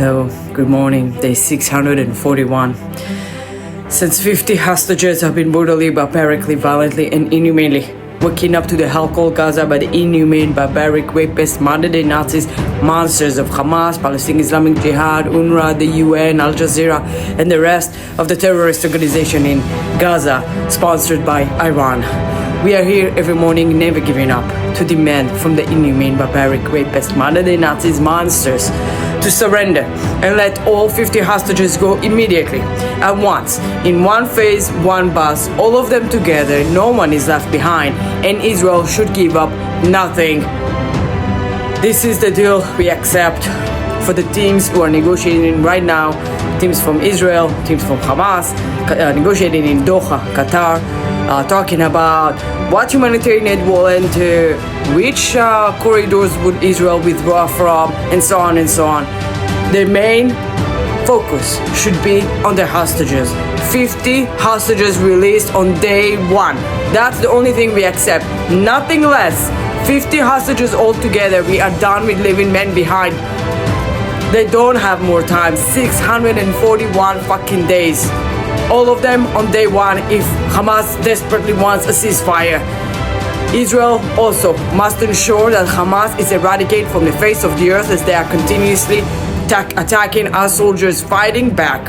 Hello, good morning, day 641. Since 50 hostages have been brutally, barbarically, violently, and inhumanely waking up to the hell called Gaza by the inhumane, barbaric, rapists, modern-day Nazis, monsters of Hamas, Palestinian Islamic Jihad, UNRWA, the UN, Al Jazeera, and the rest of the terrorist organization in Gaza, sponsored by Iran. We are here every morning, never giving up, to demand from the inhumane, barbaric, rapist, modern-day Nazis, monsters, to surrender and let all 50 hostages go immediately, at once, in one phase, one bus, all of them together, no one is left behind, and Israel should give up nothing. This is the deal we accept for the teams who are negotiating right now, teams from Israel, teams from Hamas, negotiating in Doha, Qatar, talking about what humanitarian aid will enter, which corridors would Israel withdraw from, and so on and so on. The main focus should be on the hostages. 50 hostages released on day one. That's the only thing we accept. Nothing less. 50 hostages altogether. We are done with leaving men behind. They don't have more time. 641 fucking days. All of them on day one if Hamas desperately wants a ceasefire. Israel also must ensure that Hamas is eradicated from the face of the earth as they are continuously attacking our soldiers fighting back.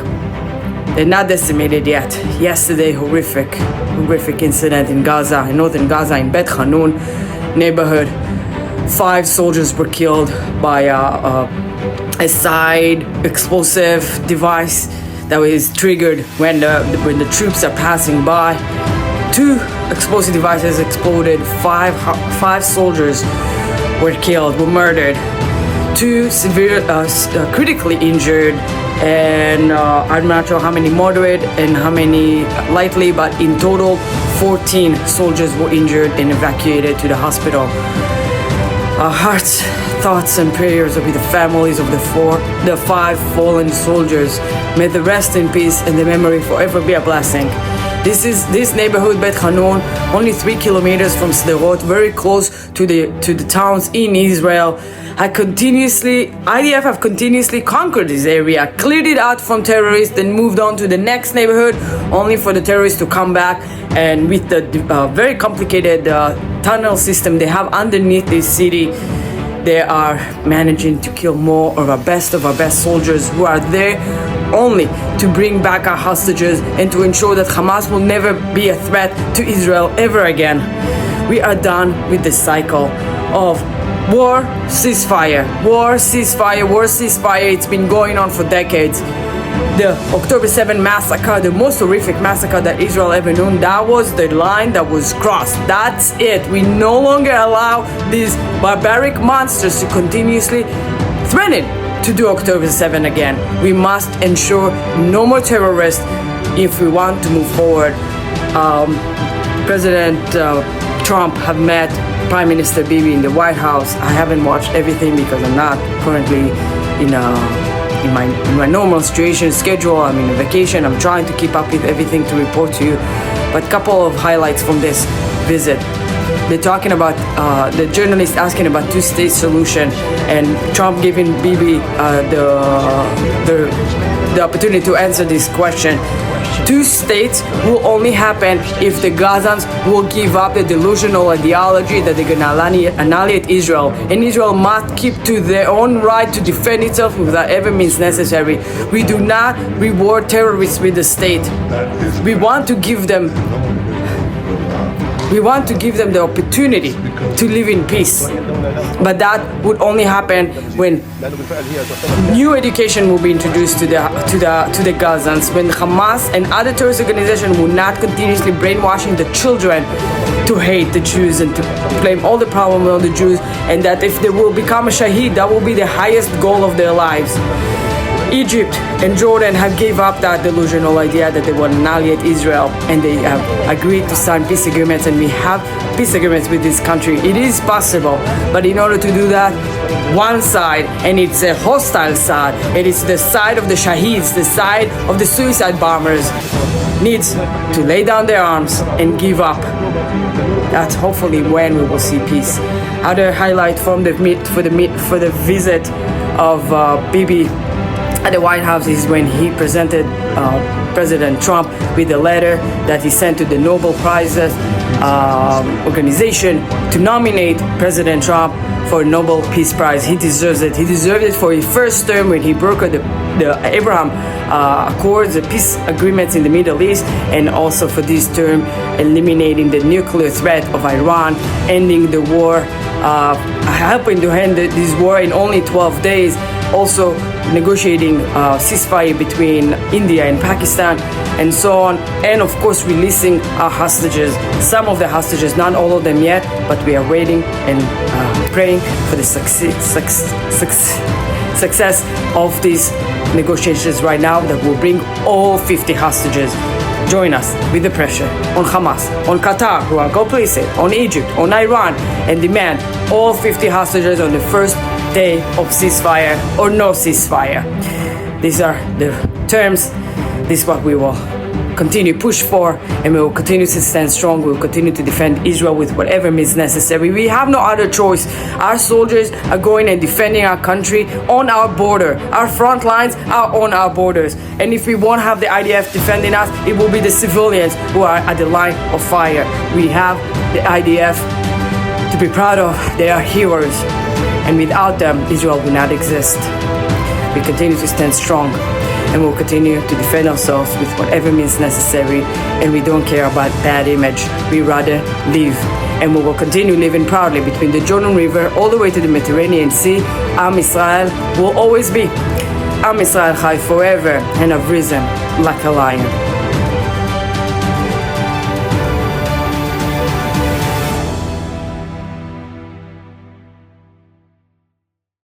They're not decimated yet. Yesterday, horrific incident in Gaza, in northern Gaza, in Bet Hanun neighborhood. 5 soldiers were killed by a side explosive device that was triggered when the troops are passing by. 2 explosive devices exploded. 5 soldiers were killed, were murdered. 2 critically injured, and I'm not sure how many moderate and how many lightly, but in total 14 soldiers were injured and evacuated to the hospital. Our hearts, thoughts, and prayers are with the families of the 5 fallen soldiers. May the rest in peace and the memory forever be a blessing. This neighborhood, Bet Hanun, only 3 kilometers from Sderot, very close to the towns in Israel. IDF have continuously conquered this area, cleared it out from terrorists, then moved on to the next neighborhood, only for the terrorists to come back. And with the very complicated tunnel system they have underneath this city, they are managing to kill more of our best soldiers who are there only to bring back our hostages and to ensure that Hamas will never be a threat to Israel ever again. We are done with the cycle of war, ceasefire. It's been going on for decades. The October 7 massacre, the most horrific massacre that Israel ever known, that was the line that was crossed. That's it. We no longer allow these barbaric monsters to continuously threaten to do October 7 again. We must ensure no more terrorists if we want to move forward. President Trump have met Prime Minister Bibi in the White House. I haven't watched everything because I'm not currently in my normal situation schedule. I'm in a vacation. I'm trying to keep up with everything to report to you. But a couple of highlights from this visit. They're talking about the journalist asking about 2-state solution, and Trump giving Bibi the opportunity to answer this question. 2 states will only happen if the Gazans will give up the delusional ideology that they're gonna annihilate Israel, and Israel must keep to their own right to defend itself without ever means necessary. We do not reward terrorists with the state. We want to give them the opportunity to live in peace. But that would only happen when new education will be introduced to the Gazans, when Hamas and other terrorist organizations will not continuously brainwashing the children to hate the Jews and to blame all the problem on the Jews, and that if they will become a Shaheed, that will be the highest goal of their lives. Egypt and Jordan have gave up that delusional idea that they will annihilate Israel, and they have agreed to sign peace agreements, and we have peace agreements with this country. It is possible, but in order to do that, one side, and it's a hostile side, it is the side of the Shaheeds, the side of the suicide bombers, needs to lay down their arms and give up. That's hopefully when we will see peace. Other highlight from the visit of Bibi at the White House is when he presented President Trump with a letter that he sent to the Nobel Prizes organization to nominate President Trump for a Nobel Peace Prize. He deserves it. He deserved it for his first term when he brokered the Abraham Accords, the peace agreements in the Middle East, and also for this term eliminating the nuclear threat of Iran, ending the war, helping to end this war in only 12 days, also negotiating ceasefire between India and Pakistan, and so on, and of course releasing our hostages, some of the hostages, not all of them yet, but we are waiting and praying for the success of these negotiations right now that will bring all 50 hostages. Join us with the pressure on Hamas, on Qatar, who are complicit, on Egypt, on Iran, and demand all 50 hostages on the first day of ceasefire or no ceasefire. These are the terms. This is what we will continue push for, and we will continue to stand strong. We will continue to defend Israel with whatever means necessary. We have no other choice. Our soldiers are going and defending our country on our border. Our front lines are on our borders. And if we won't have the IDF defending us, it will be the civilians who are at the line of fire. We have the IDF to be proud of. They are heroes. And without them, Israel will not exist. We continue to stand strong, and we'll continue to defend ourselves with whatever means necessary, and we don't care about bad image. We rather live, and we will continue living proudly between the Jordan River all the way to the Mediterranean Sea. Am Israel will always be. Am Israel Chai forever, and have risen like a lion.